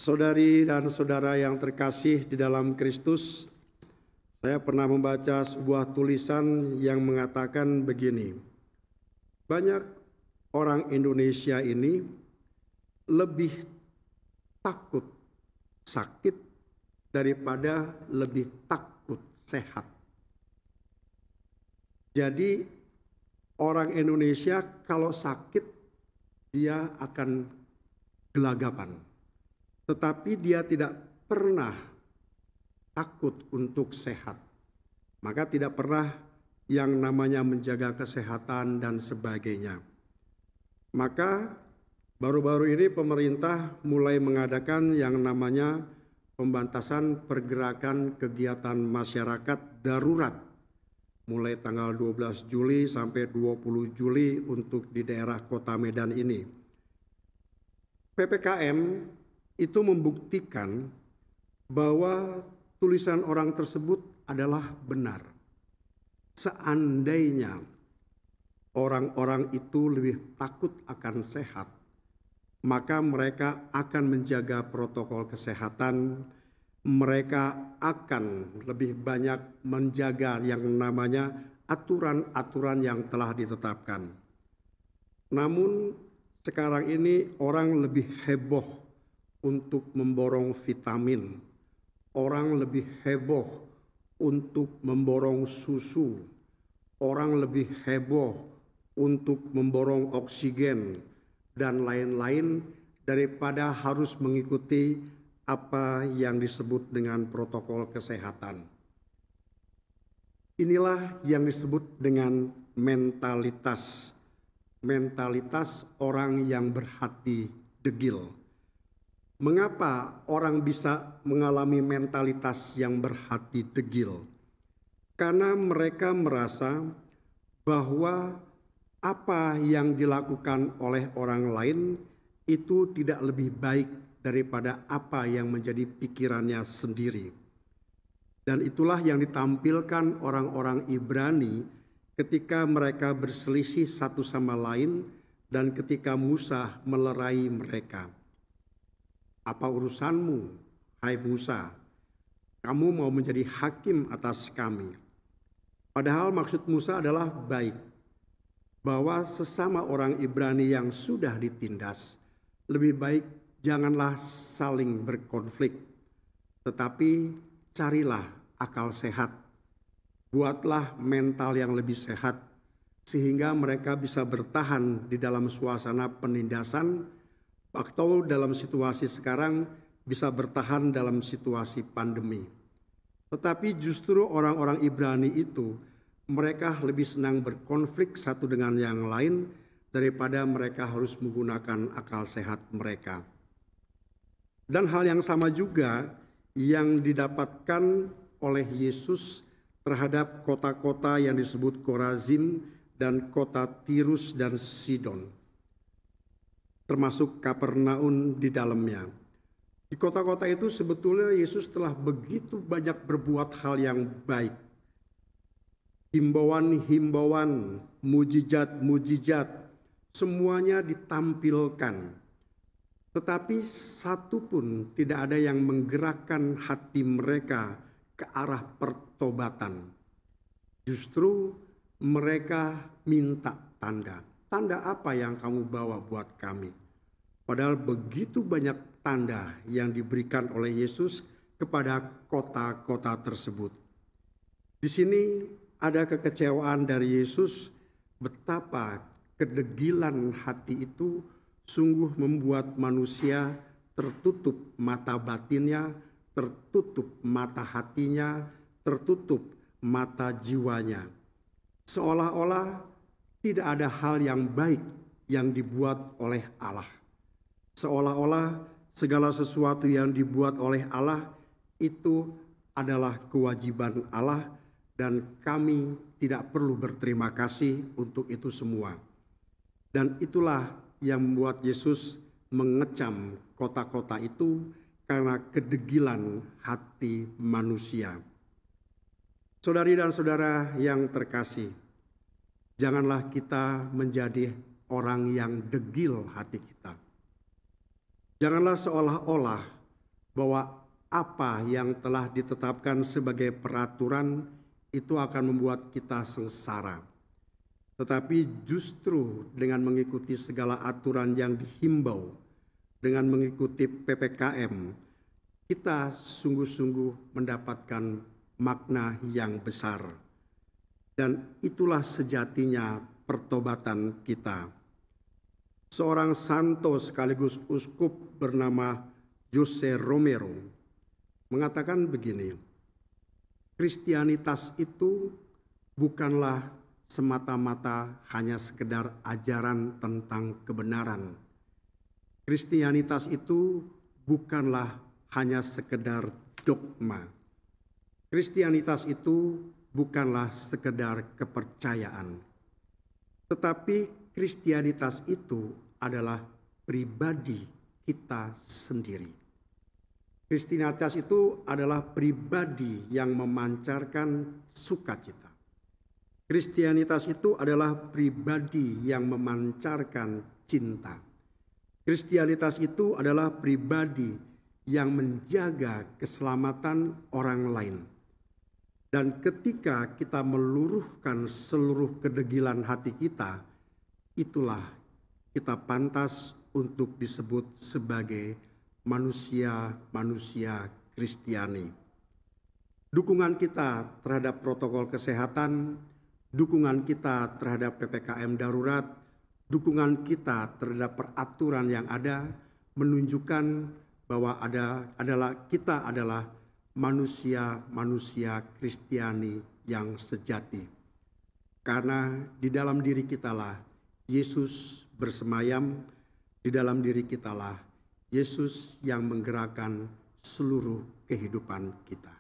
Saudari dan saudara yang terkasih di dalam Kristus, saya pernah membaca sebuah tulisan yang mengatakan begini. Banyak orang Indonesia ini lebih takut sakit daripada lebih takut sehat. Jadi orang Indonesia kalau sakit dia akan gelagapan. Tetapi dia tidak pernah takut untuk sehat. Maka tidak pernah yang namanya menjaga kesehatan dan sebagainya. Maka baru-baru ini pemerintah mulai mengadakan yang namanya pembatasan pergerakan kegiatan masyarakat darurat. Mulai tanggal 12 Juli sampai 20 Juli untuk di daerah Kota Medan ini. PPKM itu membuktikan bahwa tulisan orang tersebut adalah benar. Seandainya orang-orang itu lebih takut akan sehat, maka mereka akan menjaga protokol kesehatan, mereka akan lebih banyak menjaga yang namanya aturan-aturan yang telah ditetapkan. Namun sekarang ini orang lebih heboh untuk memborong vitamin, orang lebih heboh untuk memborong susu, orang lebih heboh untuk memborong oksigen, dan lain-lain daripada harus mengikuti apa yang disebut dengan protokol kesehatan. Inilah yang disebut dengan mentalitas orang yang berhati degil. Mengapa orang bisa mengalami mentalitas yang berhati degil? Karena mereka merasa bahwa apa yang dilakukan oleh orang lain itu tidak lebih baik daripada apa yang menjadi pikirannya sendiri. Dan itulah yang ditampilkan orang-orang Ibrani ketika mereka berselisih satu sama lain dan ketika Musa melerai mereka. Apa urusanmu, hai Musa? Kamu mau menjadi hakim atas kami. Padahal maksud Musa adalah baik, bahwa sesama orang Ibrani yang sudah ditindas, lebih baik janganlah saling berkonflik, tetapi carilah akal sehat, buatlah mental yang lebih sehat, sehingga mereka bisa bertahan di dalam suasana penindasan, atau dalam situasi sekarang bisa bertahan dalam situasi pandemi. Tetapi justru orang-orang Ibrani itu mereka lebih senang berkonflik satu dengan yang lain daripada mereka harus menggunakan akal sehat mereka. Dan hal yang sama juga yang didapatkan oleh Yesus terhadap kota-kota yang disebut Korazim dan kota Tirus dan Sidon, termasuk Kapernaum di dalamnya. Di kota-kota itu sebetulnya Yesus telah begitu banyak berbuat hal yang baik. Himbauan-himbauan, mujizat-mujizat, semuanya ditampilkan. Tetapi satu pun tidak ada yang menggerakkan hati mereka ke arah pertobatan. Justru mereka minta tanda. Tanda apa yang kamu bawa buat kami? Padahal begitu banyak tanda yang diberikan oleh Yesus kepada kota-kota tersebut. Di sini ada kekecewaan dari Yesus betapa kedegilan hati itu sungguh membuat manusia tertutup mata batinnya, tertutup mata hatinya, tertutup mata jiwanya. Seolah-olah tidak ada hal yang baik yang dibuat oleh Allah. Seolah-olah segala sesuatu yang dibuat oleh Allah itu adalah kewajiban Allah dan kami tidak perlu berterima kasih untuk itu semua. Dan itulah yang membuat Yesus mengecam kota-kota itu karena kedegilan hati manusia. Saudari dan saudara yang terkasih, janganlah kita menjadi orang yang degil hati kita. Janganlah seolah-olah bahwa apa yang telah ditetapkan sebagai peraturan itu akan membuat kita sengsara. Tetapi justru dengan mengikuti segala aturan yang dihimbau, dengan mengikuti PPKM, kita sungguh-sungguh mendapatkan makna yang besar. Dan itulah sejatinya pertobatan kita. Seorang santo sekaligus uskup bernama Jose Romero mengatakan begini, Kristianitas itu bukanlah semata-mata hanya sekedar ajaran tentang kebenaran. Kristianitas itu bukanlah hanya sekedar dogma. Kristianitas itu bukanlah sekedar kepercayaan. Tetapi Kristianitas itu adalah pribadi kita sendiri. Kristianitas itu adalah pribadi yang memancarkan sukacita. Kristianitas itu adalah pribadi yang memancarkan cinta. Kristianitas itu adalah pribadi yang menjaga keselamatan orang lain. Dan ketika kita meluruhkan seluruh kedegilan hati kita, itulah kita pantas untuk disebut sebagai manusia-manusia Kristiani. Dukungan kita terhadap protokol kesehatan, dukungan kita terhadap PPKM darurat, dukungan kita terhadap peraturan yang ada menunjukkan bahwa kita adalah manusia-manusia Kristiani yang sejati. Karena di dalam diri kitalah Yesus bersemayam, di dalam diri kitalah Yesus yang menggerakkan seluruh kehidupan kita.